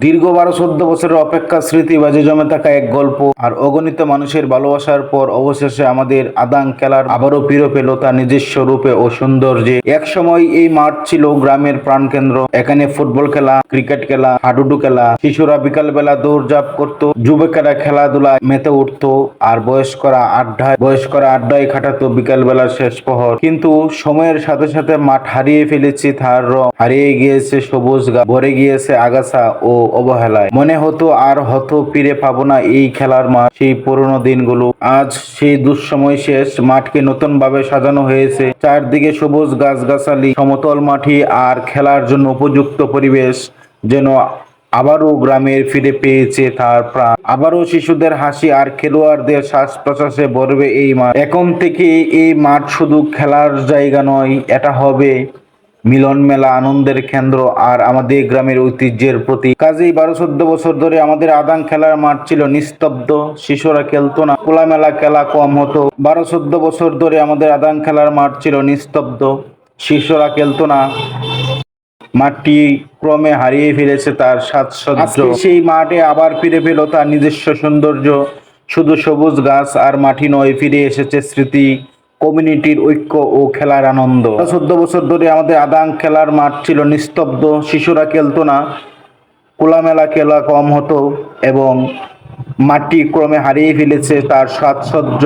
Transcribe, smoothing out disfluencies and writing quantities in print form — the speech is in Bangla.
দীর্ঘ 12-14 বছরের অপেক্ষা, স্মৃতি বাজে জমে থাকা এক গল্প আর অগণিত মানুষের ভালোবাসার পর অবশেষে আমাদের আদাং খেলার আবারও ফিরে পেল তার নিজস্ব রূপে ও সৌন্দর্যে। এক সময় এই মাঠ ছিল গ্রামের প্রাণকেন্দ্র। এখানে ফুটবল খেলা, ক্রিকেট খেলা, হাডুডু খেলা, শিশুরা বিকালবেলা দৌড়ঝাঁপ করত, যুবকেরা খেলাধুলায় মেতে উঠতো আর বয়স্করা আড্ডায় কাটাতো বিকালবেলার শেষ প্রহর। কিন্তু সময়ের সাথে সাথে মাঠ হারিয়ে ফেলেছে তার রং, হারিয়ে গিয়েছে সবুজ গাছ, ভরে গিয়েছে আগাছা ও অবহেলায়। মনে হতো আর হয়তো ফিরে পাবো না এই খেলার মাঠ, সেই পুরনো দিনগুলো। আজ সেই দুঃসময় শেষ। মাঠকে নতুন ভাবে সাজানো হয়েছে, চারদিকে সবুজ গাছগাছালি, সমতল মাটি আর খেলার জন্য উপযুক্ত পরিবেশ। যেন আবারও গ্রামের ফিরে পেয়েছে তার প্রাণ। আবারও শিশুদের হাসি আর খেলোয়াড়দের শ্বাস প্রশ্বাসে ভরবে এই মাঠ। এখন থেকে এই মাঠ শুধু খেলার জায়গা নয়, এটা হবে মিলন মেলা, আনন্দের কেন্দ্র আর আমাদের গ্রামের ঐতিহ্যের প্রতীক। কাজেই 12-14 বছর ধরে আমাদের আদাং খেলার মাঠ ছিল নিস্তব্ধ। শিশুরা খেলতো না, খোলামেলা খেলা কম হতো। 12-14 বছর ধরে আমাদের আদাং খেলার মাঠ ছিল নিস্তব্ধ, শিশুরা খেলতো না, মাঠটি ক্রমে হারিয়ে ফেলেছে তার সাজসজ্জ। সেই মাঠে আবার ফিরে পেল তার নিজস্ব সৌন্দর্য। শুধু সবুজ গাছ আর মাটি নয়, ফিরে এসেছে স্মৃতি, কমিউনিটির ঐক্য ও খেলার আনন্দ। 14 বছর ধরে আমাদের আদাং খেলার মাঠ ছিল নিস্তব্ধ, শিশুরা খেলতো না, খোলামেলা খেলা কম হতো এবং মাঠটি ক্রমে হারিয়ে ফেলেছে তার সাজসজ্জ।